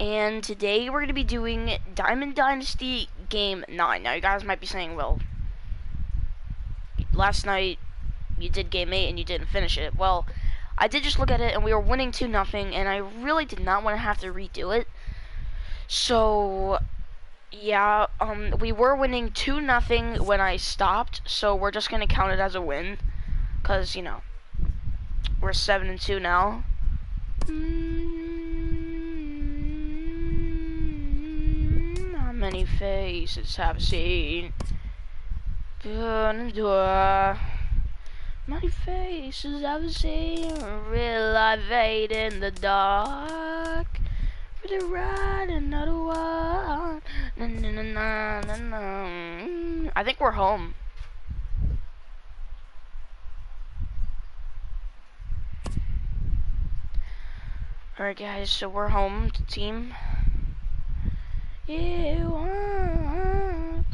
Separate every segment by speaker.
Speaker 1: and today we're going to be doing Diamond Dynasty Game 9. Now you guys might be saying, well, last night you did Game 8 and you didn't finish it. Well, I did just look at it and we were winning 2-0, and I really did not want to have to redo it. So, yeah, we were winning 2-0 when I stopped, so we're just going to count it as a win, because, you know, we're 7-2 now. How many faces have I seen? Many faces I've seen, real life fade in the dark. For the ride, another one. Na, na, na, na, na, na. I think we're home. Alright guys, so we're home to team. You want.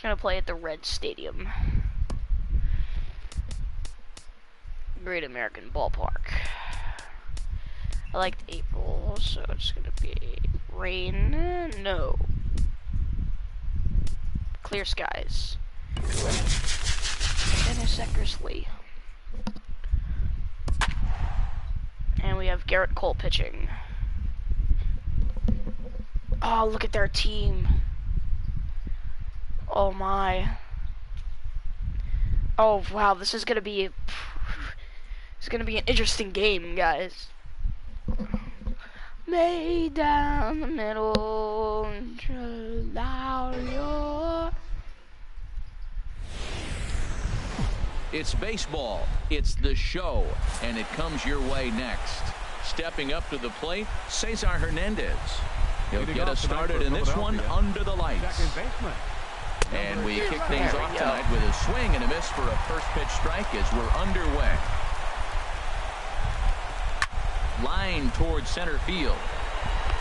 Speaker 1: Gonna play at the Red Stadium. Great American Ballpark. I liked April, so it's gonna be rain. No. Clear skies. Dennis Eckersley. And we have Garrett Cole pitching. Oh, look at their team. Oh my. Oh wow, this is gonna be an interesting game, guys. Lay down the middle and chill out your.
Speaker 2: It's baseball, it's the show, and it comes your way next. Stepping up to the plate, Cesar Hernandez. He'll get us started in this one under the lights. And we kick things off tonight with a swing and a miss for a first pitch strike as we're underway. Line towards center field.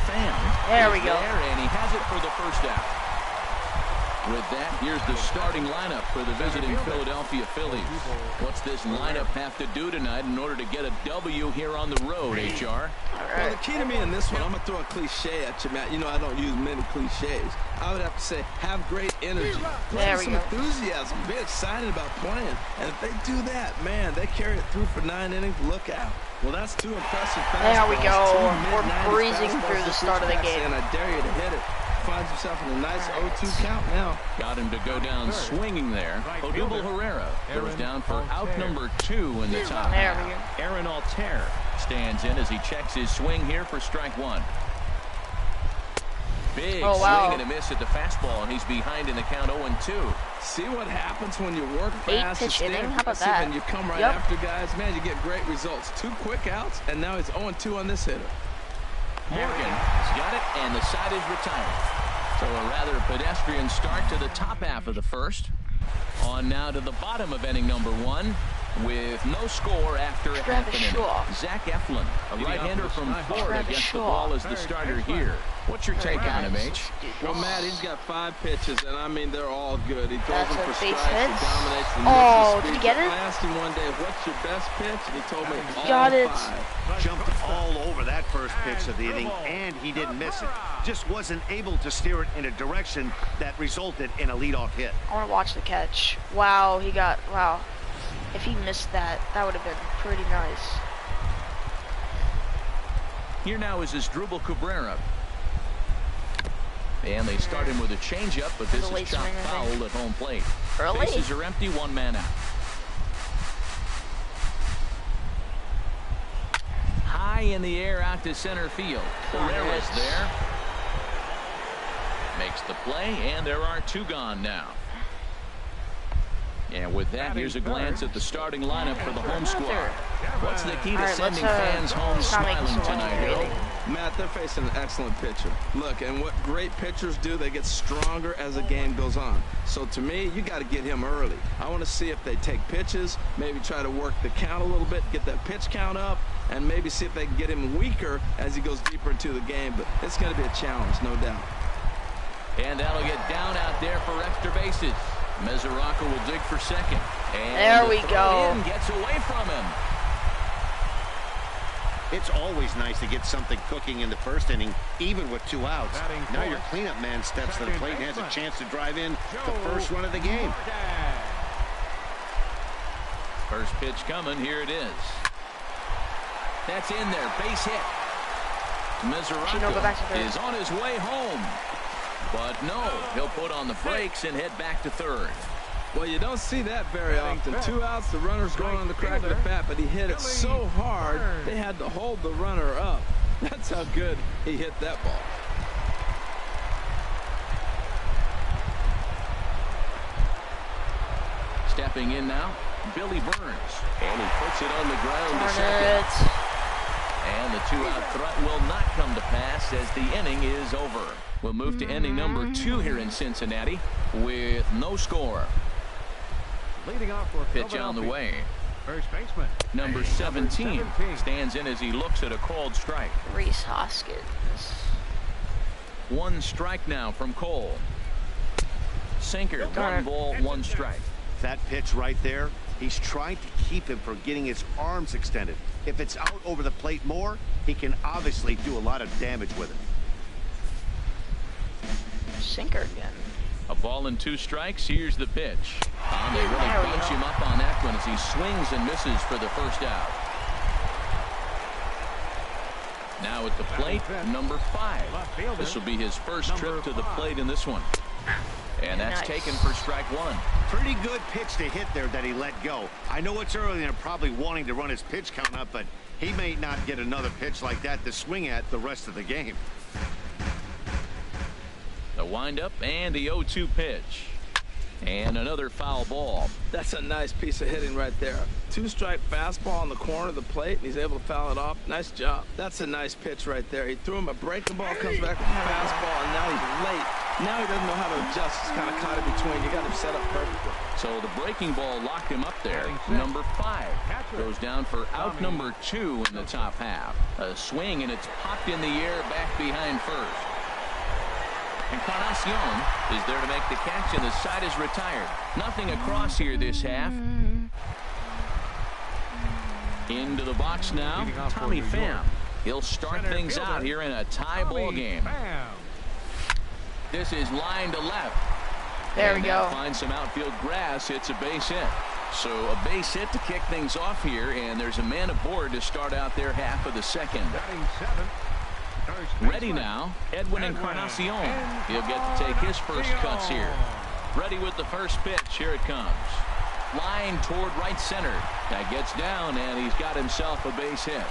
Speaker 2: Pham.
Speaker 1: There we go.
Speaker 2: And he has it for the first out. With that, here's the starting lineup for the visiting Philadelphia Phillies. What's this lineup have to do tonight in order to get a W here on the road, HR?
Speaker 3: Well, the key to me in this one, I'm going to throw a cliche at you, Matt. You know I don't use many cliches. I would have to say, have great energy. Play with some enthusiasm. Be excited about playing. And if they do that, man, they carry it through for 9 innings. Look out. Well, that's two impressive fastballs.
Speaker 1: There we go. We're breezing through the start of the game.
Speaker 3: And I dare you to hit it. Finds himself in a nice 0-2 count now.
Speaker 2: Got him to go down swinging there. Odubel Herrera goes down for out number 2 in the top half. Aaron Altair stands in as he checks his swing here for strike 1. Big swing and a miss at the fastball, and he's behind in the count 0-2.
Speaker 3: See what happens when you work fast,
Speaker 1: pitch inning. How about that?
Speaker 3: And you come right after guys. Man, you get great results. 2 quick outs, and now he's 0-2 on this hitter.
Speaker 2: Morgan has got it, and the side is retired. So a rather pedestrian start to the top half of the first. On now to the bottom of inning number 1 with no score after a half an inning. Zach Eflin, a right-hander from Florida, gets the ball as the starter here. What's your take on him, H?
Speaker 3: Well, Matt, he's got 5 pitches, and I mean, they're all good. He throws them for strikes.
Speaker 1: He
Speaker 3: dominates the
Speaker 1: did he get it?
Speaker 3: I asked him one day, what's your best pitch? And he told me
Speaker 1: all
Speaker 3: 5.
Speaker 4: Jumped all over that first pitch of the inning, and he didn't miss it. Just wasn't able to steer it in a direction that resulted in a leadoff hit.
Speaker 1: I want to watch the catch. Wow, wow. If he missed that, that would have been pretty nice.
Speaker 2: Here now is Asdrubal Cabrera. And they start him with a changeup, but this is chopped foul at home plate. Bases are empty, 1 man out. High in the air out to center field. Herrera's there. Makes the play, and there are 2 gone now. And with that, here's a glance at the starting lineup for the home squad. What's the key to sending fans home smiling tonight, Hill?
Speaker 3: Matt, they're facing an excellent pitcher. Look, and what great pitchers do, they get stronger as the game goes on. So to me, you got to get him early. I want to see if they take pitches, maybe try to work the count a little bit, get that pitch count up, and maybe see if they can get him weaker as he goes deeper into the game. But it's going to be a challenge, no doubt.
Speaker 2: And that'll get down out there for extra bases. Mesoraco will dig for second. And
Speaker 1: there we
Speaker 2: the
Speaker 1: go.
Speaker 2: in gets away from him.
Speaker 4: It's always nice to get something cooking in the first inning, even with 2 outs. Now your cleanup man steps to the plate and has a chance to drive in the first run of the game.
Speaker 2: First pitch coming. Here it is. That's in there. Base hit. Mesoraco is on his way home. But no, he'll put on the brakes and head back to third.
Speaker 3: Well, you don't see that very often. 2 outs, the runner's going on the crack of the bat, but he hit it so hard, they had to hold the runner up. That's how good he hit that ball.
Speaker 2: Stepping in now, Billy Burns. And he puts it on the ground to second. And the 2-out threat will not come to pass as the inning is over. We'll move to inning number 2 here in Cincinnati with no score.
Speaker 5: Leading off for
Speaker 2: pitch on the way.
Speaker 5: First baseman.
Speaker 2: Number 17 stands in as he looks at a called strike.
Speaker 1: Reese Hoskins.
Speaker 2: 1 strike now from Cole. Sinker, 1 ball, 1 strike.
Speaker 4: That pitch right there, he's trying to keep him from getting his arms extended. If it's out over the plate more, he can obviously do a lot of damage with it.
Speaker 1: Sinker again.
Speaker 2: A ball and 2 strikes. Here's the pitch. And they really bunch him up on that one as he swings and misses for the first out. Now at the plate, number 5. This will be his first trip to the plate in this one. And that's taken for strike 1.
Speaker 4: Pretty good pitch to hit there that he let go. I know it's early and they're probably wanting to run his pitch count up, but he may not get another pitch like that to swing at the rest of the game.
Speaker 2: The windup and the 0-2 pitch. And another foul ball.
Speaker 3: That's a nice piece of hitting right there. 2-strike fastball on the corner of the plate, and he's able to foul it off. Nice job. That's a nice pitch right there. He threw him a breaking ball, comes back with a fastball, and now he's late. Now he doesn't know how to adjust. He's kind of caught in between. You got him set up perfectly.
Speaker 2: So the breaking ball locked him up there. Number 5 goes down for out number 2 in the top half. A swing, and it's popped in the air back behind first. Encarnacion is there to make the catch, and the side is retired. Nothing across here this half. Into the box now, Tommy Pham. He'll start things out here in a tie ball game. This is line to left.
Speaker 1: There we go.
Speaker 2: Finds some outfield grass. It's a base hit. So a base hit to kick things off here, and there's a man aboard to start out their half of the second. Ready now, Edwin Encarnacion. He'll get to take his first cuts here. Ready with the first pitch. Here it comes. Line toward right center. That gets down, and he's got himself a base hit.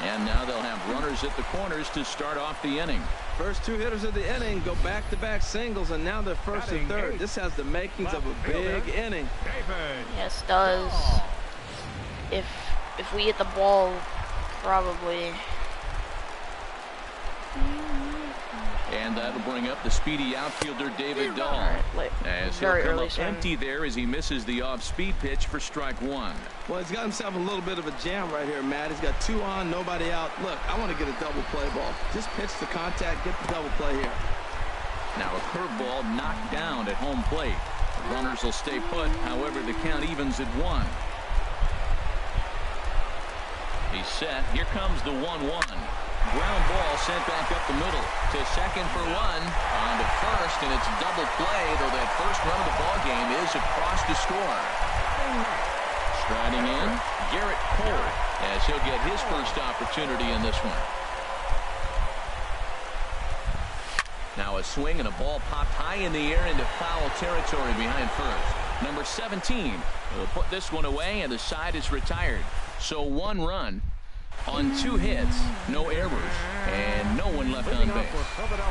Speaker 2: And now they'll have runners at the corners to start off the inning.
Speaker 3: First 2 hitters of the inning go back-to-back singles, and now they're first and third. This has the makings of a big inning.
Speaker 1: Yes, it does. If we hit the ball, probably.
Speaker 2: And that'll bring up the speedy outfielder David Dahl. As he'll come up empty there as he misses the off-speed pitch for strike 1.
Speaker 3: Well, he's got himself a little bit of a jam right here, Matt. He's got 2 on, nobody out. Look, I want to get a double play ball. Just pitch the contact, get the double play here.
Speaker 2: Now a curveball knocked down at home plate. The runners will stay put. However, the count evens at 1. He's set. Here comes the 1-1. Ground ball sent back up the middle to second for 1. On to first, and it's a double play, though that first run of the ball game is across to score. Striding in, Garrett Cole, as he'll get his first opportunity in this one. Now a swing and a ball popped high in the air into foul territory behind first. Number 17 will put this one away, and the side is retired. So 1 run on 2 hits, no errors, and no one left on base.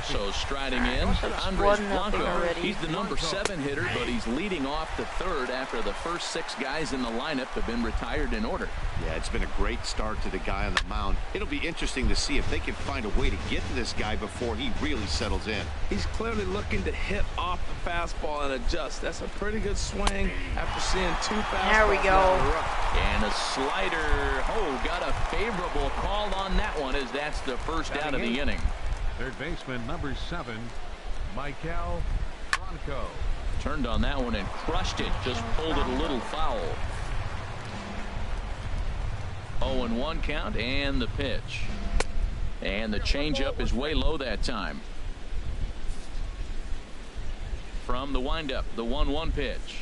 Speaker 2: So striding in, Andres Blanco. He's the number 7 hitter, but he's leading off the third after the first 6 guys in the lineup have been retired in order.
Speaker 4: Yeah, it's been a great start to the guy on the mound. It'll be interesting to see if they can find a way to get to this guy before he really settles in.
Speaker 3: He's clearly looking to hit off the fastball and adjust. That's a pretty good swing after seeing 2 fastballs.
Speaker 1: There we go.
Speaker 2: And a slider. Oh, got a favorable call on that one, as that's the first out of the inning.
Speaker 5: Third baseman, number 7, Michael Blanco.
Speaker 2: Turned on that one and crushed it. Just pulled it a little foul. 0-1 count and the pitch. And the changeup is way low that time. From the windup, the 1-1 pitch.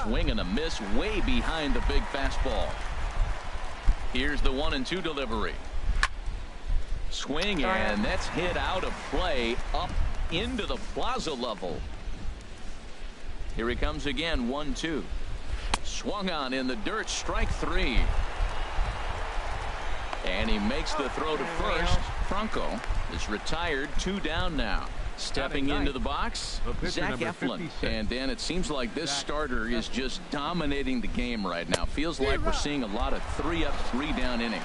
Speaker 2: Swing and a miss way behind the big fastball. Here's the 1-2 delivery. Swing, and that's hit out of play up into the plaza level. Here he comes again, 1-2. Swung on in the dirt, strike 3. And he makes the throw to first. Franco is retired, 2 down now. Stepping into the box, Zach Eflin. And Dan, it seems like this starter is just dominating the game right now. Feels like we're seeing a lot of 3-up, 3-down innings.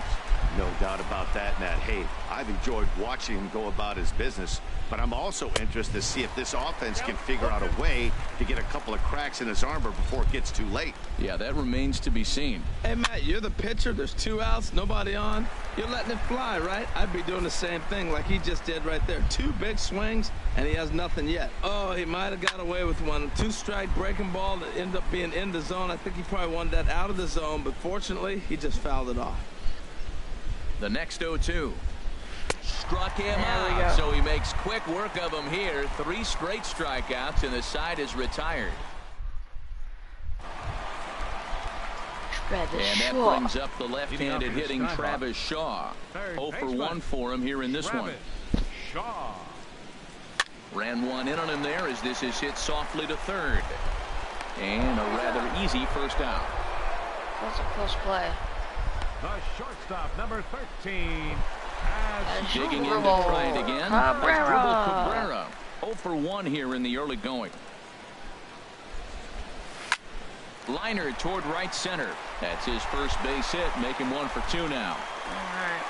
Speaker 4: No doubt about that, Matt. Hey, I've enjoyed watching him go about his business, but I'm also interested to see if this offense can figure out a way to get a couple of cracks in his armor before it gets too late.
Speaker 2: Yeah, that remains to be seen.
Speaker 3: Hey, Matt, you're the pitcher. There's 2 outs, nobody on. You're letting it fly, right? I'd be doing the same thing like he just did right there. 2 big swings, and he has nothing yet. Oh, he might have got away with one. 2-strike breaking ball that ended up being in the zone. I think he probably wanted that out of the zone, but fortunately, he just fouled it off.
Speaker 2: The next 0-2. Struck him out, so he makes quick work of him here. 3 straight strikeouts, and the side is retired. And that brings up the left-handed hitting Travis Shaw. 0-for-1 for him here in this one. Ran one in on him there as this is hit softly to third. And a rather easy first out.
Speaker 1: That's a close play.
Speaker 5: The shortstop, number 13.
Speaker 2: Digging in to try it again. Cabrera. 0-for-1 here in the early going. Liner toward right center. That's his first base hit. Make him 1 for 2 now.
Speaker 1: All right.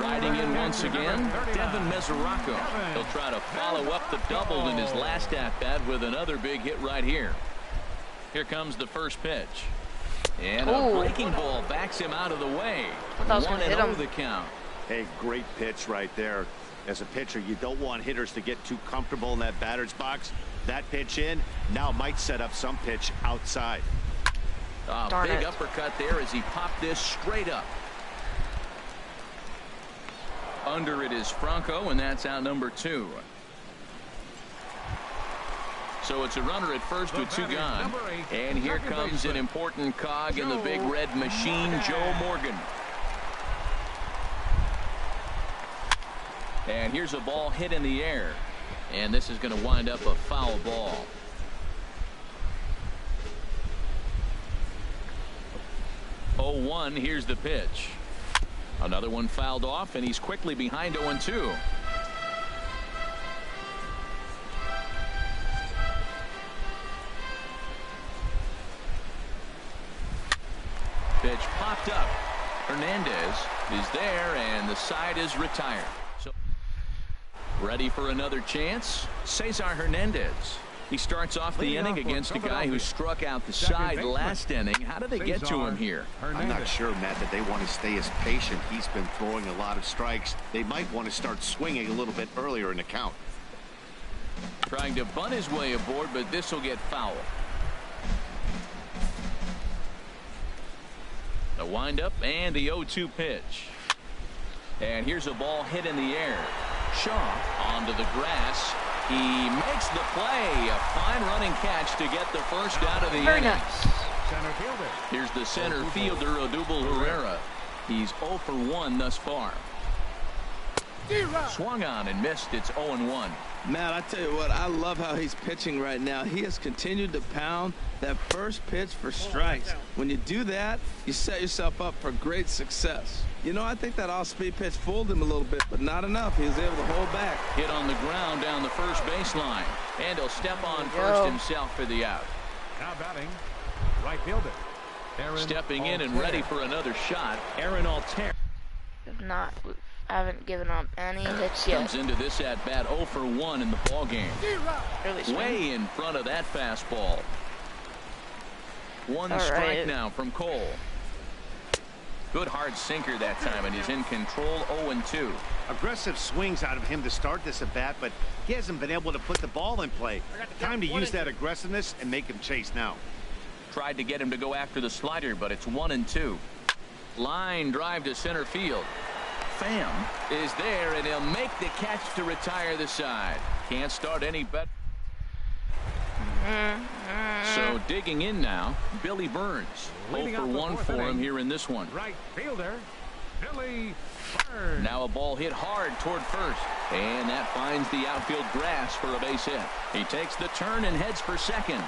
Speaker 2: Riding in once again, Devin Mesoraco. He'll try to follow up the double in his last at-bat with another big hit right here. Here comes the first pitch. And a breaking ball backs him out of the way. 1-0 the count.
Speaker 4: Hey, great pitch right there. As a pitcher, you don't want hitters to get too comfortable in that batter's box. That pitch in now might set up some pitch outside.
Speaker 2: Big uppercut there as he popped this straight up. Under it is Franco, and that's out number 2. So it's a runner at first with 2 gone. And here comes an important cog in the big red machine, Joe Morgan. And here's a ball hit in the air. And this is going to wind up a foul ball. Oh, 1, here's the pitch. Another one fouled off, and he's quickly behind 0-2. Pitch popped up. Hernandez is there, and the side is retired. So ready for another chance? Cesar Hernandez. He starts off the inning against a guy who struck out the side last inning. How did they get to him here?
Speaker 4: I'm not sure, Matt, that they want to stay as patient. He's been throwing a lot of strikes. They might want to start swinging a little bit earlier in the count.
Speaker 2: Trying to bunt his way aboard, but this will get foul. The windup and the 0-2 pitch. And here's a ball hit in the air. Shaw onto the grass. He makes the play. A fine running catch to get the first out of the inning.
Speaker 1: Nice.
Speaker 5: Center fielder.
Speaker 2: Here's the center fielder, Odubel Herrera. He's 0-for-1 thus far. Swung on and missed. It's 0-1.
Speaker 3: Matt, I tell you what, I love how he's pitching right now. He has continued to pound that first pitch for strikes. When you do that, you set yourself up for great success. You know, I think that off-speed pitch fooled him a little bit, but not enough. He was able to hold back.
Speaker 2: Hit on the ground down the first baseline. And he'll step on first himself for the out.
Speaker 5: Now batting, right fielder.
Speaker 2: Stepping in and ready for another shot, Aaron Altair.
Speaker 1: I haven't given up any hits yet.
Speaker 2: Comes into this at-bat 0-for-1 in the ballgame. Way in front of that fastball. One strike now from Cole. Good hard sinker that time, and he's in control. 0-2.
Speaker 4: Aggressive swings out of him to start this at bat, but he hasn't been able to put the ball in play. Time to use that aggressiveness and make him chase now.
Speaker 2: Tried to get him to go after the slider, but it's 1-2. Line drive to center field. Pham is there, and he'll make the catch to retire the side. Can't start any better. So digging in now, Billy Burns. 0 for 1 for him here in this one.
Speaker 5: Right fielder, Billy Burns.
Speaker 2: Now a ball hit hard toward first, and that finds the outfield grass for a base hit. He takes the turn and heads for second.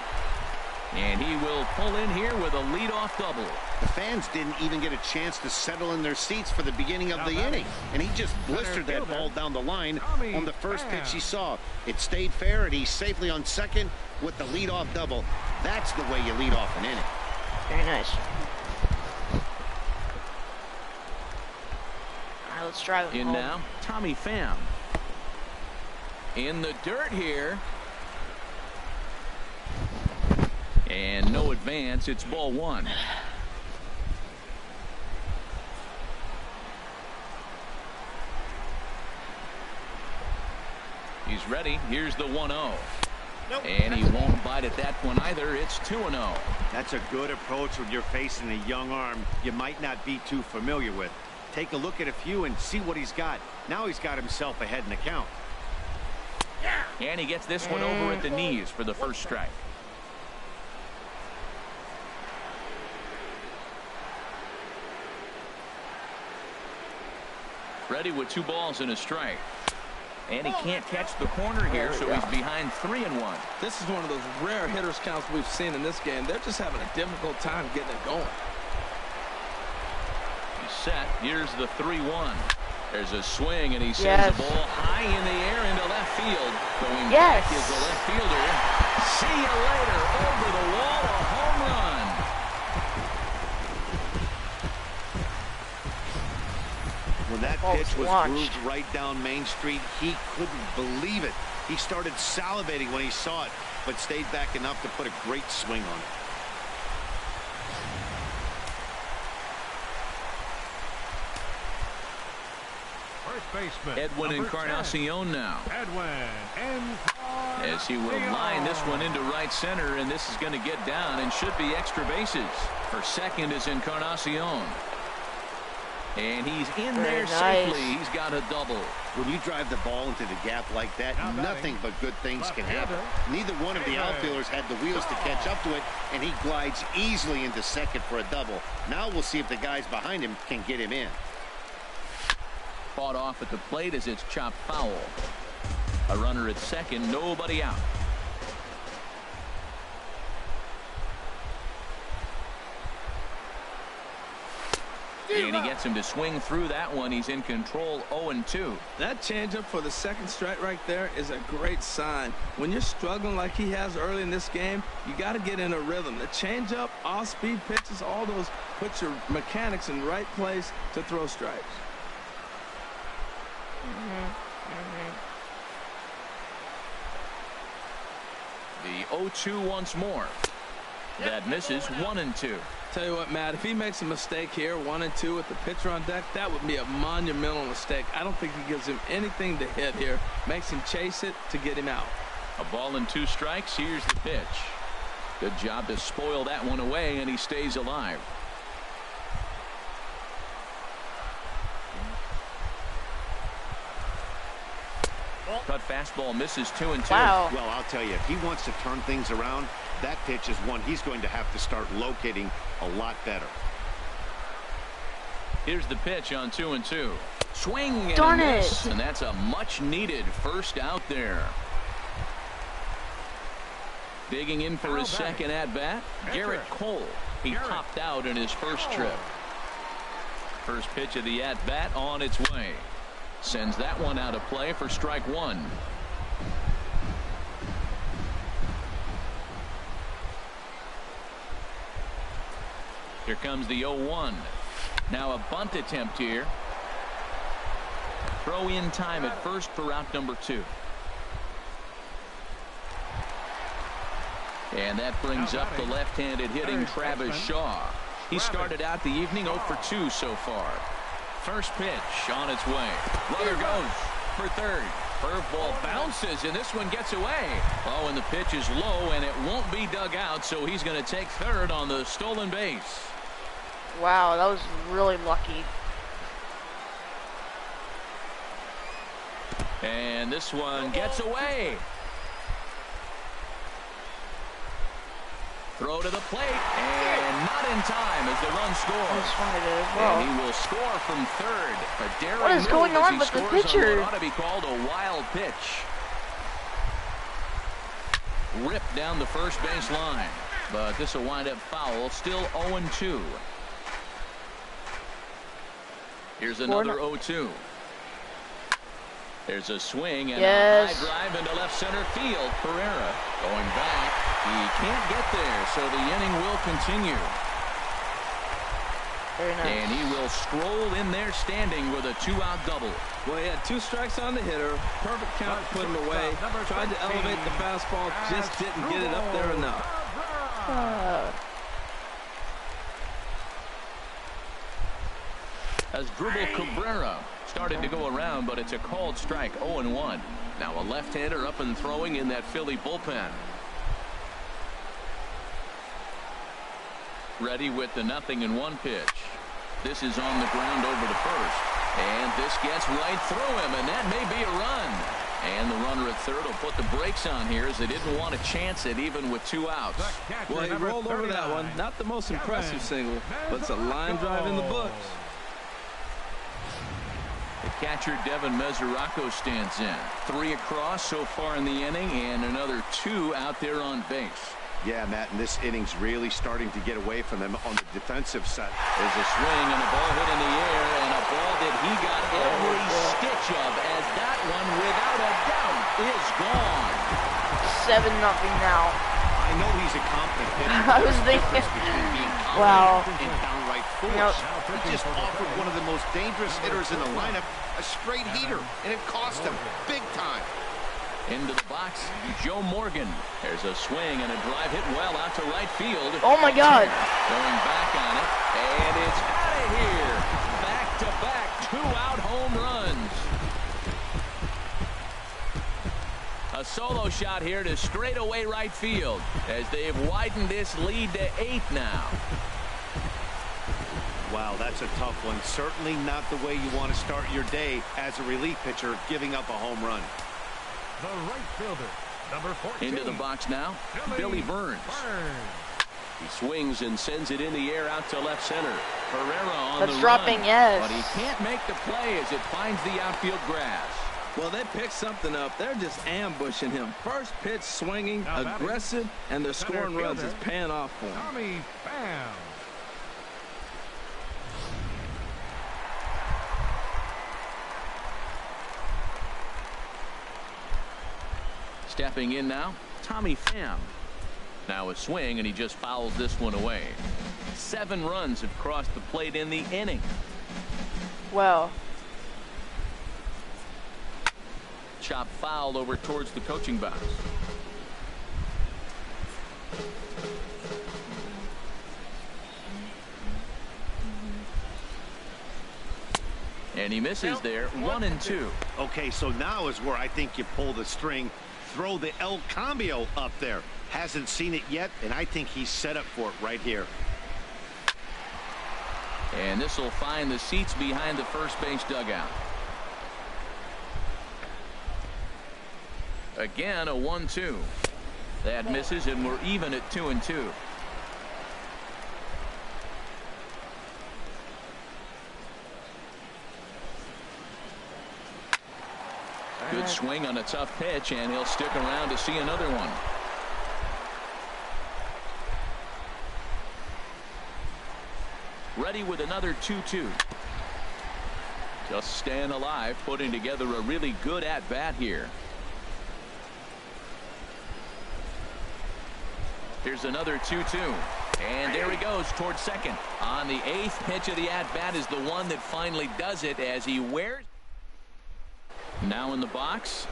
Speaker 2: And he will pull in here with a leadoff double.
Speaker 4: The fans didn't even get a chance to settle in their seats for the beginning of the inning, and he just blistered that ball down the line on the first pitch he saw. It stayed fair, and he's safely on second with the leadoff double. That's the way you lead off an inning.
Speaker 1: Very nice. All right, let's drive
Speaker 2: in
Speaker 1: home.
Speaker 2: Now, Tommy Pham. In the dirt here. And no advance. It's ball 1. He's ready. Here's the 1-0. Nope. And he won't bite at that one either. It's 2-0.
Speaker 4: That's a good approach when you're facing a young arm you might not be too familiar with. Take a look at a few and see what he's got. Now he's got himself ahead in the count.
Speaker 2: And he gets this one over at the knees for the first strike. Ready with 2 balls and a strike. And he can't catch the corner here, so he's behind 3-1.
Speaker 3: This is one of those rare hitters counts we've seen in this game. They're just having a difficult time getting it going.
Speaker 2: He's set. Here's the 3-1. There's a swing, and he sends the ball high in the air into left field. Going back is the left fielder. See you later. Over the wall, a home run.
Speaker 4: When that pitch was grooved right down Main Street, he couldn't believe it. He started salivating when he saw it, but stayed back enough to put a great swing on it.
Speaker 5: First baseman,
Speaker 2: Edwin Encarnacion now.
Speaker 5: Edwin
Speaker 2: As he will line this one into right center, and this is going to get down and should be extra bases. For second is Encarnacion. And he's in there safely. He's got a double.
Speaker 4: When you drive the ball into the gap like that, nothing but good things can happen. Neither one of the outfielders had the wheels to catch up to it, and he glides easily into second for a double. Now we'll see if the guys behind him can get him in.
Speaker 2: Fought off at the plate as it's chopped foul. A runner at second, nobody out. And he gets him to swing through that one. He's in control. 0-2.
Speaker 3: That changeup for the second strike right there is a great sign. When you're struggling like he has early in this game, you got to get in a rhythm. The changeup, off-speed pitches, all those put your mechanics in the right place to throw strikes.
Speaker 2: The 0-2 once more. That misses. 1-2.
Speaker 3: Tell you what, Matt, if he makes a mistake here, 1-2 with the pitcher on deck, that would be a monumental mistake. I don't think he gives him anything to hit here. Makes him chase it to get him out.
Speaker 2: A ball and 2 strikes. Here's the pitch. Good job to spoil that one away, and he stays alive. Cut fastball misses. 2-2.
Speaker 1: Wow.
Speaker 4: Well, I'll tell you, if he wants to turn things around, that pitch is one he's going to have to start locating a lot better.
Speaker 2: Here's the pitch on 2-2. Swing and
Speaker 1: Darn
Speaker 2: a miss,
Speaker 1: it.
Speaker 2: and that's a much needed first out there. Digging in for his second at bat, Garrett Cole. He popped out in his first trip. First pitch of the at bat on its way. Sends that one out of play for strike 1. Here comes the 0-1. Now a bunt attempt here. Throw in time at first for out number 2. And that brings up the left-handed hitting Travis Shaw. He started out the evening 0 for 2 so far. First pitch on its way. Runner goes for third. Curveball bounces, and this one gets away. Oh, and the pitch is low, and it won't be dug out, so he's going to take third on the stolen base.
Speaker 1: Wow, that was really lucky.
Speaker 2: And this one gets away. Throw to the plate, and not in time as the run scores. And he will score from third.
Speaker 1: What is going on with the pitcher?
Speaker 2: What ought to be called a wild pitch. Ripped down the first base line, but this will wind up foul. Still 0-2. Here's another 0-2. There's a swing and a high drive into left center field. Pereira going back. He can't get there, so the inning will continue.
Speaker 1: Very nice.
Speaker 2: And he will stroll in there standing with a 2-out double.
Speaker 3: Well, he had 2 strikes on the hitter. Perfect count, put him away. Tried to elevate the fastball, just didn't get it up there enough.
Speaker 2: As Dribble Cabrera started to go around, but it's a called strike. 0-1. Now a left-hander up and throwing in that Philly bullpen. Ready with the 0-1 pitch. This is on the ground over to first. And this gets right through him, and that may be a run. And the runner at third will put the brakes on here as they didn't want to chance it even with 2 outs.
Speaker 3: Well, he rolled over that one. Not the most impressive single, but it's a line drive in the books.
Speaker 2: The catcher, Devin Mesoraco, stands in. 3 across so far in the inning, and another 2 out there on base.
Speaker 4: Yeah, Matt, and this inning's really starting to get away from them on the defensive side.
Speaker 2: There's a swing and a ball hit in the air, and a ball that he got every stitch of, as that one, without a doubt, is gone.
Speaker 1: 7-0 now.
Speaker 4: I know he's a competent hitter.
Speaker 1: I was thinking, wow.
Speaker 4: And downright force. He just offered one of the most dangerous hitters in the lineup a straight heater, and it cost him big time.
Speaker 2: Into the box, Joe Morgan. There's a swing and a drive hit well out to right field.
Speaker 1: Oh my God.
Speaker 2: Going back on it, and it's out of here. Back-to-back 2-out home runs. A solo shot here to straightaway right field as they've widened this lead to 8 now.
Speaker 4: Wow, that's a tough one. Certainly not the way you want to start your day as a relief pitcher, giving up a home run.
Speaker 5: The right fielder, number 14.
Speaker 2: Into the box now, Billy Burns. He swings and sends it in the air out to left center. Pereira on the
Speaker 1: dropping,
Speaker 2: run,
Speaker 1: yes.
Speaker 2: but he can't make the play as it finds the outfield grass.
Speaker 3: Well, they picked something up. They're just ambushing him. First pitch swinging, aggressive, and they're scoring runs. It's paying off for him.
Speaker 5: Tommy Pham.
Speaker 2: Stepping in now, Tommy Pham. Now a swing, and he just fouls this one away. 7 runs have crossed the plate in the inning.
Speaker 1: Wow.
Speaker 2: Chop fouled over towards the coaching box. And he misses there. 1-2.
Speaker 4: Okay, so now is where I think you pull the string. Throw the El Cambio up there. Hasn't seen it yet, and I think he's set up for it right here.
Speaker 2: And this will find the seats behind the first base dugout. Again, a 1-2. That misses, and we're even at 2-2. Good swing on a tough pitch, and he'll stick around to see another one. Ready with another 2-2. Just staying alive, putting together a really good at-bat here. Here's another 2-2. And there he goes towards second. On the 8th pitch of the at-bat is the one that finally does it as he wears. Now in the box,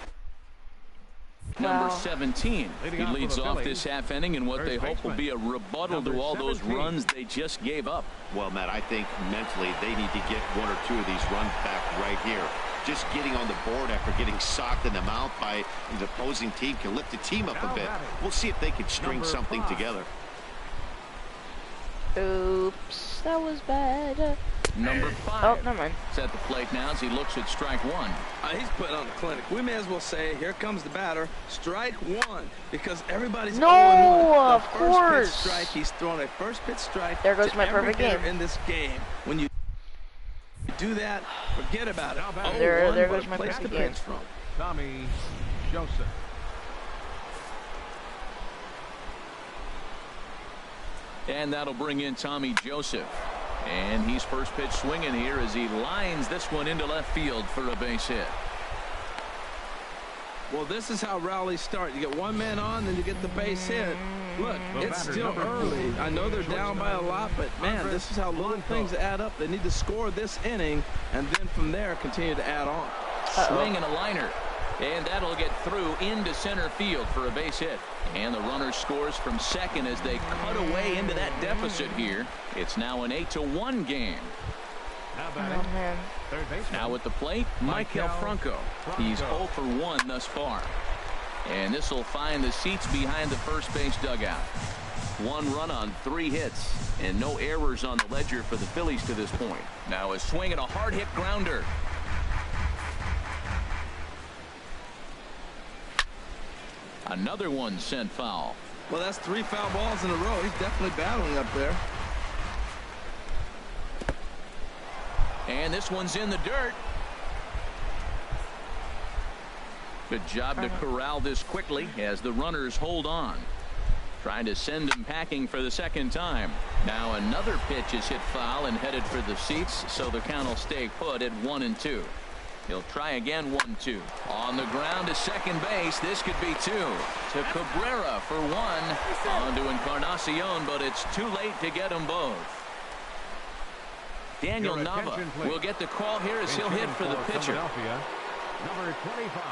Speaker 2: number
Speaker 1: Wow.
Speaker 2: 17. He
Speaker 5: Leading off
Speaker 2: leads
Speaker 5: for the
Speaker 2: off
Speaker 5: Phillies,
Speaker 2: this half inning in what
Speaker 5: first
Speaker 2: they hope will
Speaker 5: baseman,
Speaker 2: be a rebuttal to
Speaker 5: number
Speaker 2: all those
Speaker 5: 17.
Speaker 2: runs they just gave up.
Speaker 4: Well, Matt, I think mentally they need to get one or two of these runs back right here. Just getting on the board after getting socked in the mouth by the opposing team can lift the team up a bit. We'll see if they can string
Speaker 5: Number
Speaker 4: something
Speaker 5: 5.
Speaker 4: together.
Speaker 1: Oops, that was bad.
Speaker 2: Number 5.
Speaker 1: Oh, never mind.
Speaker 2: It's at the plate now as he looks at strike one.
Speaker 3: He's putting on the clinic. We may as well say, here comes the batter, strike one, because everybody's
Speaker 1: No,
Speaker 3: 0-1.
Speaker 1: of course.
Speaker 3: First pitch strike, he's throwing a first pitch strike.
Speaker 1: There goes
Speaker 3: to
Speaker 1: my
Speaker 3: every
Speaker 1: perfect
Speaker 3: hitter
Speaker 1: game.
Speaker 3: in this game. When you do that, forget about it.
Speaker 5: Now batting.
Speaker 1: There
Speaker 3: What
Speaker 1: goes
Speaker 3: a
Speaker 1: my
Speaker 3: place to
Speaker 1: perfect game.
Speaker 3: pitch from.
Speaker 5: Tommy Joseph.
Speaker 2: And that'll bring in Tommy Joseph. And he's first pitch swinging here as he lines this one into left field for a base hit.
Speaker 3: Well, this is how rallies start. You get one man on, then you get the base hit. Look,
Speaker 5: The
Speaker 3: it's
Speaker 5: batter,
Speaker 3: still
Speaker 5: number
Speaker 3: early.
Speaker 5: 2,
Speaker 3: I know they're down by a lot, but man, this is how little things add up. They need to score this inning, and then from there continue to add on.
Speaker 2: Swing and a liner. And that'll get through into center field for a base hit. And the runner scores from second as they cut away into that deficit here. It's now an 8-1 game.
Speaker 5: Now
Speaker 1: Oh,
Speaker 5: batting.
Speaker 1: man.
Speaker 5: Third baseman.
Speaker 2: Now at the plate, Michael Franco. He's 0 for 1 thus far. And this will find the seats behind the first base dugout. 1 run on 3 hits. And no errors on the ledger for the Phillies to this point. Now a swing and a hard hit grounder. Another one sent foul.
Speaker 3: Well, that's 3 foul balls in a row. He's definitely battling up there.
Speaker 2: And this one's in the dirt. Good job to corral this quickly as the runners hold on. Trying to send him packing for the second time. Now another pitch is hit foul and headed for the seats, so the count will stay put at 1-2. He'll try again, 1-2. On the ground to second base. This could be 2. To Cabrera for 1. On to Encarnacion, but it's too late to get them both. Daniel
Speaker 5: Your
Speaker 2: Nava
Speaker 5: attention, please.
Speaker 2: will get the call here as he'll hit for the pitcher.
Speaker 5: Philadelphia, number 25,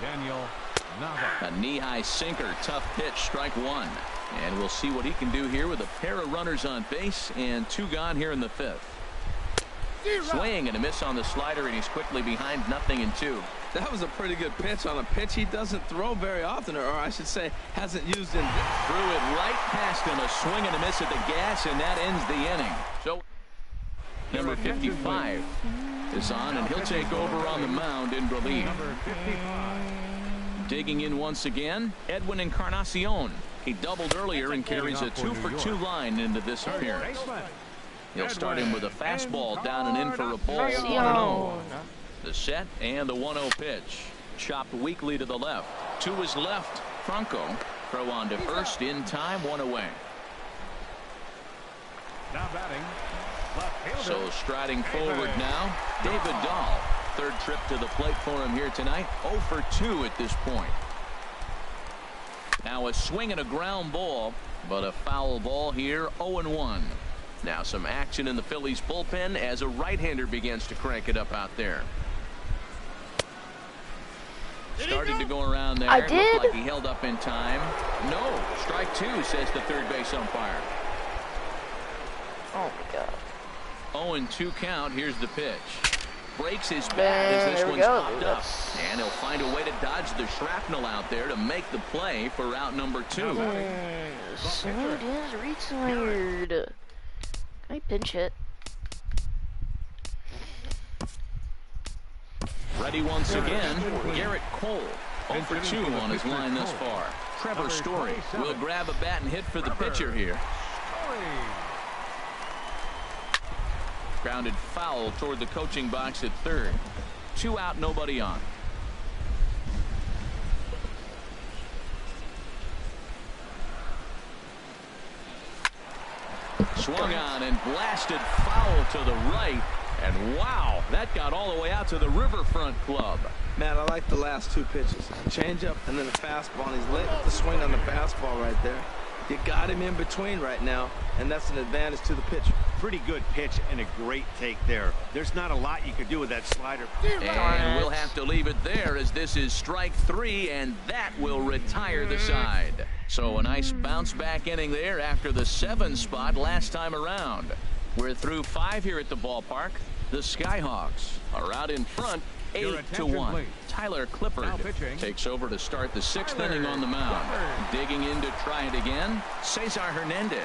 Speaker 5: Daniel Nava.
Speaker 2: A knee-high sinker, tough pitch, strike one. And we'll see what he can do here with a pair of runners on base and 2 gone here in the 5th. Swing and a miss on the slider, and he's quickly behind 0-2.
Speaker 3: That was a pretty good pitch on a pitch he doesn't throw very often, or I should say hasn't used in.
Speaker 2: Threw it right past him, a swing and a miss at the gas, and that ends the inning. So number 55 is on, and he'll take over on the mound in relief.
Speaker 5: Number 55.
Speaker 2: Digging in once again, Edwin Encarnacion. He doubled earlier and carries a 2-for-2 line into this
Speaker 5: Third
Speaker 2: appearance.
Speaker 5: baseman.
Speaker 2: He'll start him with a fastball down and in for a ball.
Speaker 5: Encarnacion.
Speaker 2: 1-0. The set and the 1-0 pitch. Chopped weakly to the left. To his left, Franco. Throw on to first in time, 1 away.
Speaker 5: Now batting, left fielder.
Speaker 2: So striding forward now, David Dahl. 3rd trip to the plate for him here tonight. 0 for 2 at this point. Now a swing and a ground ball, but a foul ball here, 0-1. Now some action in the Phillies bullpen as a right-hander begins to crank it up out there. Started to go around there.
Speaker 1: I did.
Speaker 2: Looked like he held up in time. No, strike 2, says the third base umpire.
Speaker 1: Oh my god.
Speaker 2: 0-2 count. Here's the pitch. Breaks his bat
Speaker 1: Man,
Speaker 2: as this
Speaker 1: there we
Speaker 2: one's
Speaker 1: go.
Speaker 2: popped up. And he'll find a way to dodge the shrapnel out there to make the play for out number 2.
Speaker 1: Someone is retired. Can I pinch hit?
Speaker 2: Ready once again, Garrett Cole. 0 for 2 on his line thus far. Trevor Story will grab a bat and hit for the pitcher here. Grounded foul toward the coaching box at 3rd. 2 out, nobody on. Swung on and blasted foul to the right. And wow, that got all the way out to the Riverfront Club.
Speaker 3: Man, I like the last 2 pitches. Change up and then a fastball, and he's late with the swing on the fastball right there. You got him in between right now, and that's an advantage to the pitcher.
Speaker 4: Pretty good pitch and a great take there. There's not a lot you can do with that slider.
Speaker 2: And we'll have to leave it there as this is strike 3, and that will retire the side. So a nice bounce back inning there after the 7 spot last time around. We're through 5 here at the ballpark. The Skyhawks are out in front 8-1.
Speaker 5: please.
Speaker 2: Tyler Clippard
Speaker 5: Now pitching.
Speaker 2: takes over to start the 6th
Speaker 5: Tyler
Speaker 2: inning on the mound.
Speaker 5: Clippard.
Speaker 2: Digging in to try it again, Cesar Hernandez.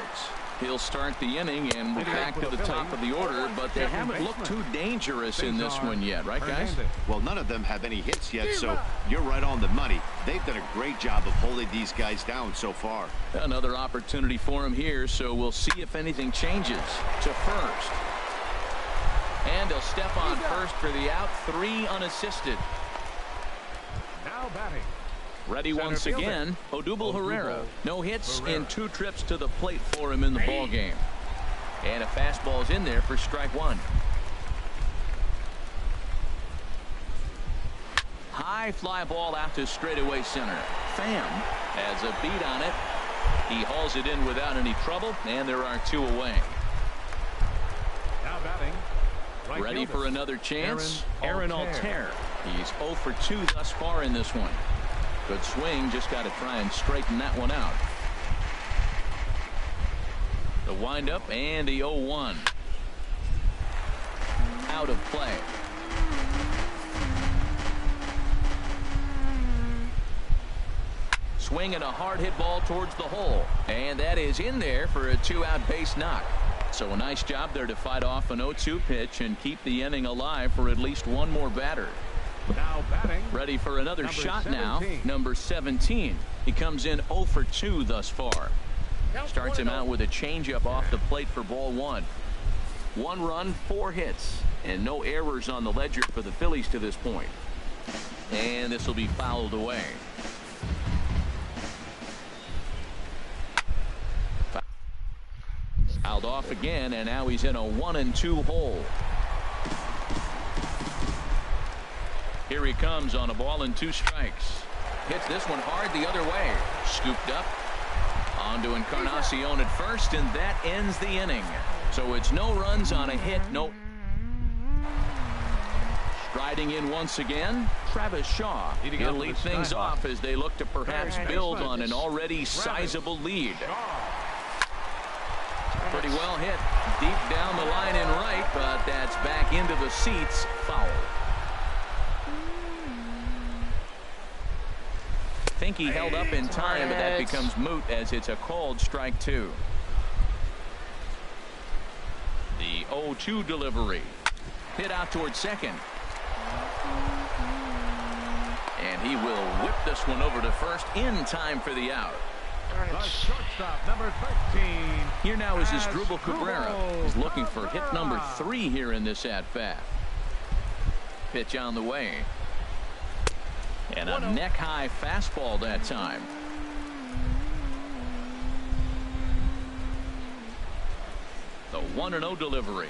Speaker 2: He'll start the inning, and we're
Speaker 5: Leading
Speaker 2: back
Speaker 5: off
Speaker 2: to
Speaker 5: for
Speaker 2: the
Speaker 5: the
Speaker 2: top of the
Speaker 5: Phillies,
Speaker 2: order, but they
Speaker 5: second
Speaker 2: haven't looked
Speaker 5: baseman.
Speaker 2: too dangerous in this
Speaker 5: Cesar
Speaker 2: one yet, right, guys?
Speaker 5: Hernandez.
Speaker 4: Well, none of them have any hits yet, so you're right on the money. They've done a great job of holding these guys down so far.
Speaker 2: Another opportunity for him here, so we'll see if anything changes. To first. And he'll step on first for the out. 3 unassisted.
Speaker 5: Now batting.
Speaker 2: Ready
Speaker 5: Center
Speaker 2: once
Speaker 5: fielder.
Speaker 2: again, Odubel Herrera. No hits
Speaker 5: Herrera.
Speaker 2: in 2 trips to the plate for him in the ball game. And a fastball's in there for strike 1. High fly ball out to straightaway center. Pham has a beat on it. He hauls it in without any trouble, and there are 2 away.
Speaker 5: Now batting. Right
Speaker 2: Ready
Speaker 5: fielder.
Speaker 2: for another chance?
Speaker 5: Aaron
Speaker 2: Aaron
Speaker 5: Altair.
Speaker 2: Altair. He's 0 for 2 thus far in this one. Good swing, just got to try and straighten that one out. The windup and the 0-1. Out of play. Swinging a hard hit ball towards the hole, and that is in there for a 2-out base knock. So a nice job there to fight off an 0-2 pitch and keep the inning alive for at least one more batter.
Speaker 5: Now batting.
Speaker 2: Ready for another
Speaker 5: Number
Speaker 2: shot now.
Speaker 5: 17.
Speaker 2: Number 17. He comes in 0 for 2 thus far. Starts him out with a changeup off the plate for ball 1. 1 run, 4 hits, and no errors on the ledger for the Phillies to this point. And this will be fouled away. Fouled off again, and now he's in a 1-2 hole. Here he comes on a ball and 2 strikes. Hits this one hard the other way. Scooped up. On to Encarnacion at first, and that ends the inning. So it's no runs on a hit. No. Striding in once again, Travis Shaw. He'll lead things off as they look to perhaps build on an already sizable lead. Pretty well hit. Deep down the line in right, but that's back into the seats. Foul. Think he held up in time, but that becomes moot as it's a called strike 2. The 0-2 delivery. Hit out towards second. And he will whip this one over to first in time for the out.
Speaker 5: The shortstop, number 13.
Speaker 2: Here now is Asdrubal Cabrera. He's looking for hit number 3 here in this at-bat. Pitch on the way. And a neck-high fastball that time. The 1-0 delivery.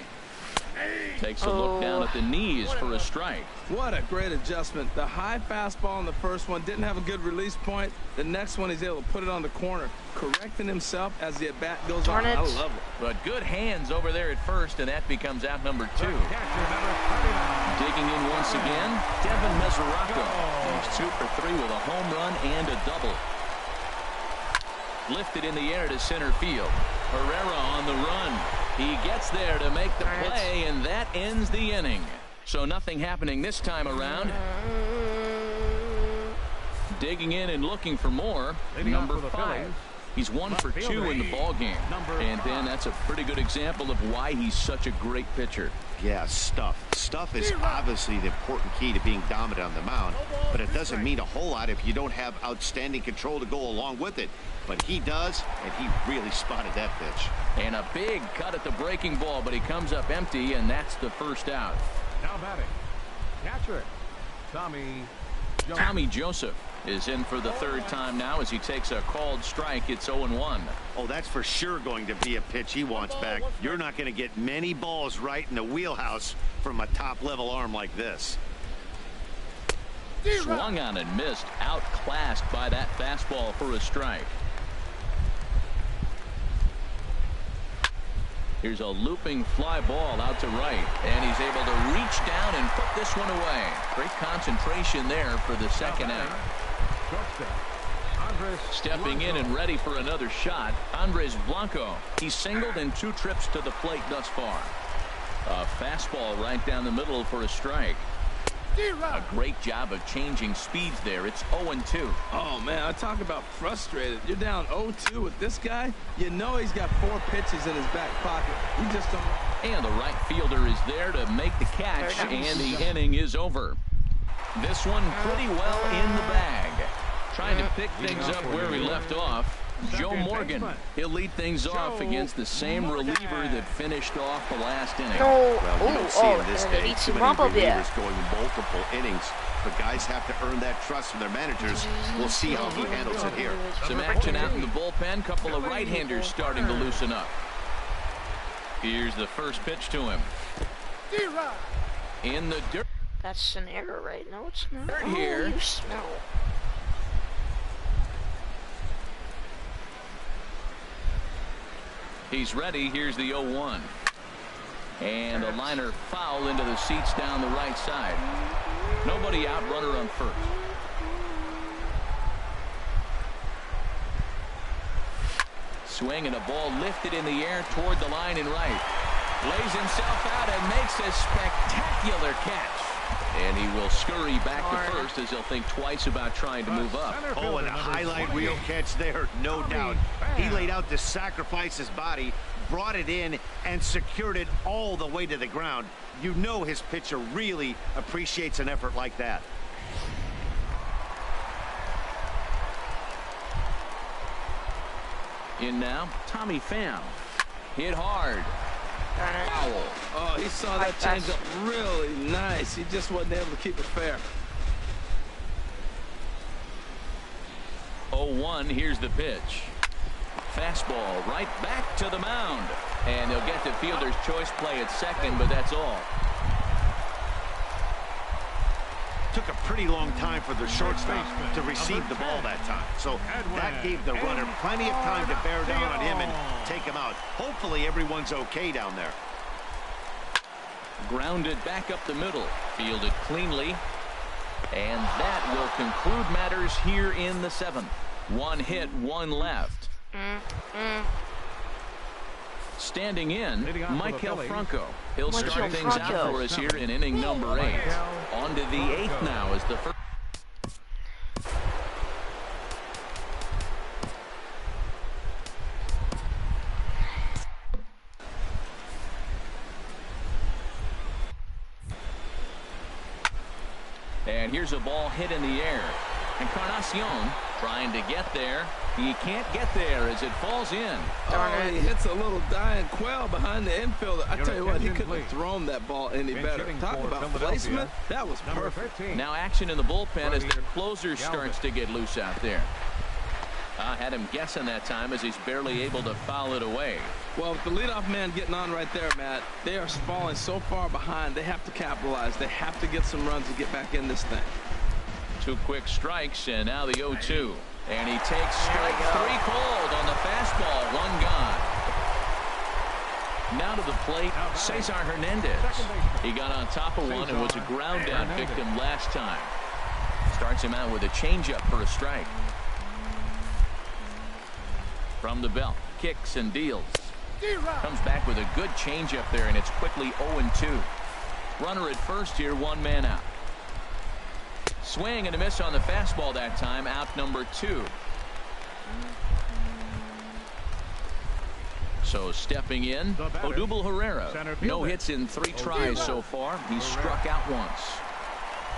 Speaker 2: Takes a look down at the knees for a strike.
Speaker 3: What a great adjustment. The high fastball in the first one didn't have a good release point. The next one he's able to put it on the corner, correcting himself as the at-bat goes on. I love it.
Speaker 2: But good hands over there at first, and that becomes out number 2.
Speaker 5: Catcher, number 39.
Speaker 2: Digging in once again, Devin Mesoraco. He's 2 for 3 with a home run and a double. Lifted in the air to center field. Herrera on the run. He gets there to make the play, and that ends the inning. So nothing happening this time around. Digging in and looking for more.
Speaker 5: Leading off
Speaker 2: Number
Speaker 5: for the
Speaker 2: 5.
Speaker 5: Phillies.
Speaker 2: He's 1 for 2 in the ball game. And then that's a pretty good example of why he's such a great pitcher.
Speaker 4: Yeah, stuff. Stuff is obviously the important key to being dominant on the mound, but it doesn't mean a whole lot if you don't have outstanding control to go along with it. But he does, and he really spotted that pitch.
Speaker 2: And a big cut at the breaking ball, but he comes up empty, and that's the first out.
Speaker 5: Now batting. Catcher,
Speaker 2: Tommy Joseph is in for the 3rd time now as he takes a called strike. It's 0-1.
Speaker 4: Oh, that's for sure going to be a pitch he wants back. You're not going to get many balls right in the wheelhouse from a top-level arm like this.
Speaker 2: Swung on and missed. Outclassed by that fastball for a strike. Here's a looping fly ball out to right, and he's able to reach down and put this one away. Great concentration there for the second out. Stepping in and ready for another shot, Andres Blanco. He's singled in 2 trips to the plate thus far. A fastball right down the middle for a strike. A great job of changing speeds there. It's 0-2.
Speaker 3: Oh, man, I talk about frustrated. You're down 0-2 with this guy. You know he's got 4 pitches in his back pocket. You just don't.
Speaker 2: And the right fielder is there to make the catch, and the inning is over. This one pretty well in the bag. Trying to pick things up where we left off. Joe Morgan. He'll lead things off against the same reliever that finished off the last inning.
Speaker 1: No.
Speaker 4: Well, you don't see in this day
Speaker 1: It's
Speaker 4: too many
Speaker 1: Rumble Bear.
Speaker 4: relievers going multiple innings, but guys have to earn that trust from their managers. We'll see how he handles it here.
Speaker 2: Some action out in the bullpen. Couple of right-handers starting to loosen up. Here's the first pitch to him. In the dirt.
Speaker 1: That's an error, right? No, it's not.
Speaker 2: Here.
Speaker 1: You smell.
Speaker 2: He's ready. Here's the 0-1. And a liner foul into the seats down the right side. Nobody out, runner on first. Swing and a ball lifted in the air toward the line and right. Lays himself out and makes a spectacular catch. And he will scurry back to first as he'll think twice about trying to move up.
Speaker 4: Oh, and a highlight reel catch there, no doubt. He laid out to sacrifice his body, brought it in, and secured it all the way to the ground. You know his pitcher really appreciates an effort like that.
Speaker 2: In now, Tommy Pham. Hit hard. Foul.
Speaker 3: Oh, he saw that changeup really nice. He just wasn't able to keep it fair.
Speaker 2: 0-1, here's the pitch. Fastball right back to the mound. And they'll get the fielder's choice play at second, but that's all.
Speaker 4: Took a pretty long time for the shortstop to receive the ball that time. So that gave the runner plenty of time to bear down on him and take him out. Hopefully everyone's okay down there.
Speaker 2: Grounded back up the middle. Fielded cleanly. And that will conclude matters here in the 7th. 1 hit, 1 left. Standing in, Michael Franco. He'll start things out for us here in inning number 8. On to the 8th now as the first. And here's a ball hit in the air. Encarnacion trying to get there. He can't get there as it falls in.
Speaker 3: Oh, he hits a little dying quail behind the infielder. I tell you what, he couldn't have thrown that ball any better. Talk about placement. That was perfect.
Speaker 2: Now action in the bullpen as their closer starts to get loose out there. I had him guessing that time as he's barely able to foul it away.
Speaker 3: Well, with the leadoff man getting on right there, Matt, they are falling so far behind. They have to capitalize. They have to get some runs to get back in this thing.
Speaker 2: 2 quick strikes, and now the 0-2. And he takes strike 3 cold on the fastball. 1 gone. Now to the plate, Cesar Hernandez. He got on top of one and was a ground out victim last time. Starts him out with a changeup for a strike. From the belt, kicks and deals. Comes back with a good changeup there, and it's quickly 0-2. Runner at first here, 1 man out. Swing and a miss on the fastball that time, out number 2. So stepping in, Odubel Herrera. No hits in 3 tries so far. He's struck out once.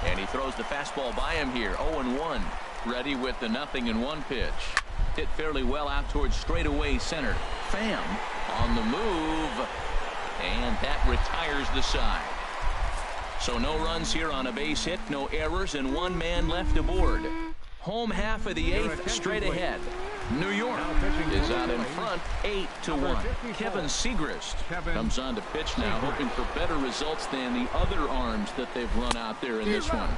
Speaker 2: And he throws the fastball by him here, 0-1. Ready with the 0-1 pitch. Hit fairly well out towards straightaway center. Pham on the move. And that retires the side. So no runs here on a base hit, no errors, and 1 man left aboard. Home half of the 8th, straight ahead. New York is out in front, 8-1. Kevin Segrist comes on to pitch now, hoping for better results than the other arms that they've run out there in this one.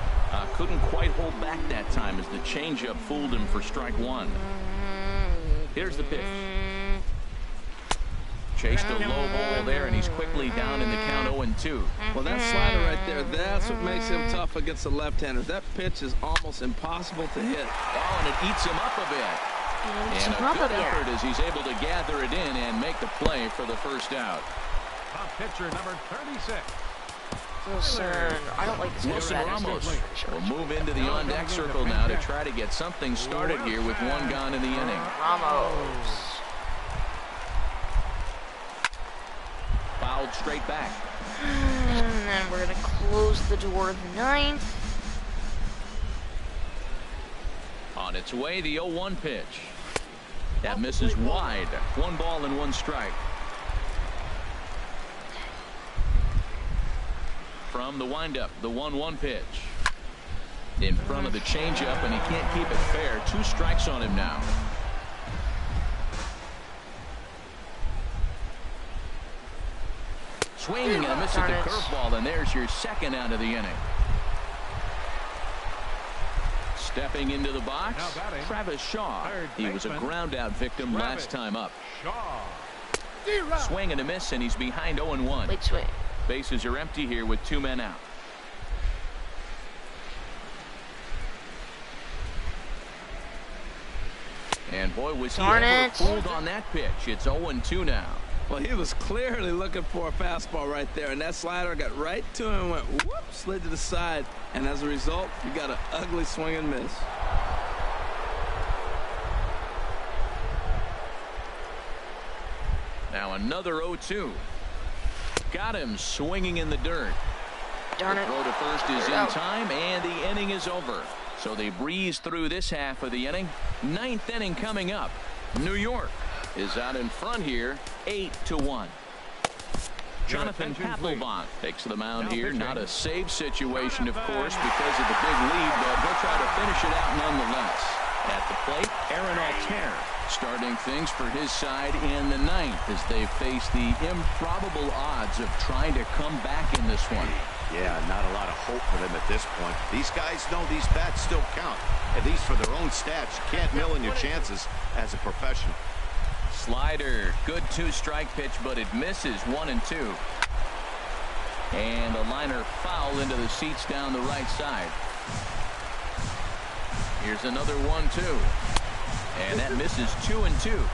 Speaker 2: Couldn't quite hold back that time as the changeup fooled him for strike 1. Here's the pitch. Chased a low ball there, and he's quickly down in the count 0-2.
Speaker 3: Well, that slider right there, that's what makes him tough against the left-handers. That pitch is almost impossible to hit.
Speaker 2: Oh, and it eats him up a bit. And a good effort as he's able to gather it in and make the play for the first out.
Speaker 5: Top pitcher, number 36.
Speaker 1: Listen, I don't like this
Speaker 2: Wilson
Speaker 1: guy.
Speaker 2: Ramos will move into the on-deck circle now to try to get something started here with one gone in the inning.
Speaker 1: Ramos.
Speaker 2: Fouled straight back.
Speaker 1: And then we're going to close the door in the ninth.
Speaker 2: On its way, the 0-1 pitch. That misses wide. 1 ball and 1 strike. From the windup, the 1-1 pitch. In front of the changeup, and he can't keep it fair. 2 strikes on him now. Swinging and a miss at the curveball, and there's your second out of the inning. Stepping into the box, Travis Shaw. He was a ground out victim last time up. Swing and a miss, and he's behind 0-1.
Speaker 1: Late swing.
Speaker 2: Bases are empty here with 2 men out. And boy, was he ever fooled on that pitch. It's 0-2 now.
Speaker 3: Well, he was clearly looking for a fastball right there, and that slider got right to him and went whoop, slid to the side, and as a result, you got an ugly swing and miss.
Speaker 2: Now another 0-2. Got him swinging in the dirt.
Speaker 1: Darn it.
Speaker 2: The throw to first is in time, and the inning is over. So they breeze through this half of the inning. 9th inning coming up. New York is out in front here, 8-1. Jonathan Papelbon takes the mound here. Not a save situation, of course, because of the big lead, but he'll try to finish it out nonetheless. At the plate, Aaron Altair starting things for his side in the 9th as they face the improbable odds of trying to come back in this one.
Speaker 4: Yeah, not a lot of hope for them at this point. These guys know these bats still count, at least for their own stats. You can't mill in your chances as a professional.
Speaker 2: Slider, good 2-strike pitch, but it misses 1-2. And a liner foul into the seats down the right side. Here's another 1-2. And that misses 2-2.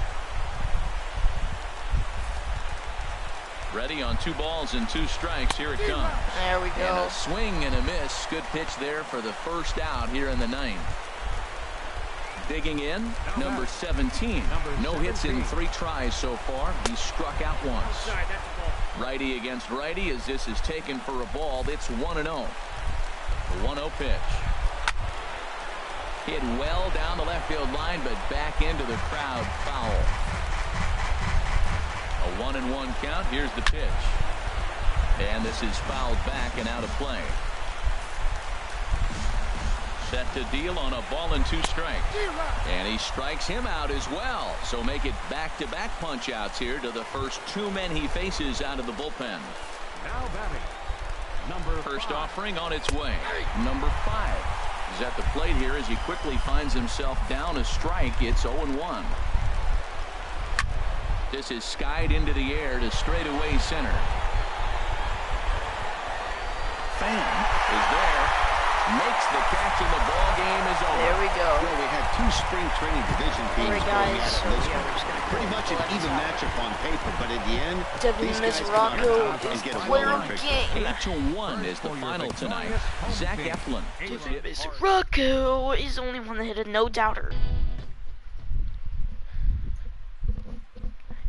Speaker 2: Ready on 2 balls and 2 strikes. Here it comes.
Speaker 1: There we go.
Speaker 2: And a swing and a miss. Good pitch there for the first out here in the 9th. Digging in, number 17. No hits in 3 tries so far. He's struck out once. Righty against righty as this is taken for a ball. It's 1-0. The 1-0 pitch. Hit well down the left field line, but back into the crowd. Foul. A 1-1 count. Here's the pitch. And this is fouled back and out of play. Set to deal on a ball and 2 strikes. And he strikes him out as well. So make it back-to-back punch outs here to the first 2 men he faces out of the bullpen.
Speaker 5: Now batting,
Speaker 2: First offering on its way. Number 5 is at the plate here as he quickly finds himself down a strike. It's 0-1. This is skied into the air to straightaway center. Fan is there. Makes the catch and the ball game is over.
Speaker 1: There we go.
Speaker 4: Well, we had 2 spring training division teams
Speaker 1: Alright,
Speaker 4: going
Speaker 1: guys.
Speaker 4: at it. This pretty much an even matchup on paper, but at the end, these guys come out
Speaker 1: Rocco
Speaker 4: on top and
Speaker 1: is
Speaker 4: get a
Speaker 1: player
Speaker 4: winning
Speaker 1: of the
Speaker 4: victory.
Speaker 1: game.
Speaker 2: 8-1 is the final tonight. Zach Eflin.
Speaker 1: Rocco is the only one that hit a no-doubter.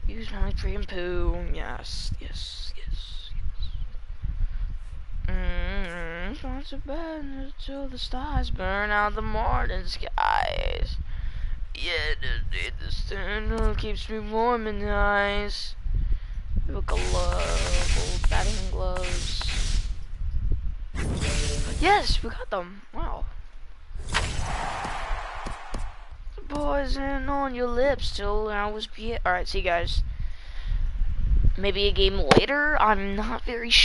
Speaker 1: Use my dream poo. Yes, yes, yes, yes. It's not so bad until the stars burn out the morning skies. Yeah, the sun keeps me warm in the eyes. Look, old batting gloves. Yes, we got them. Wow. Poison on your lips till I was Alright, see you guys. Maybe a game later? I'm not very sure.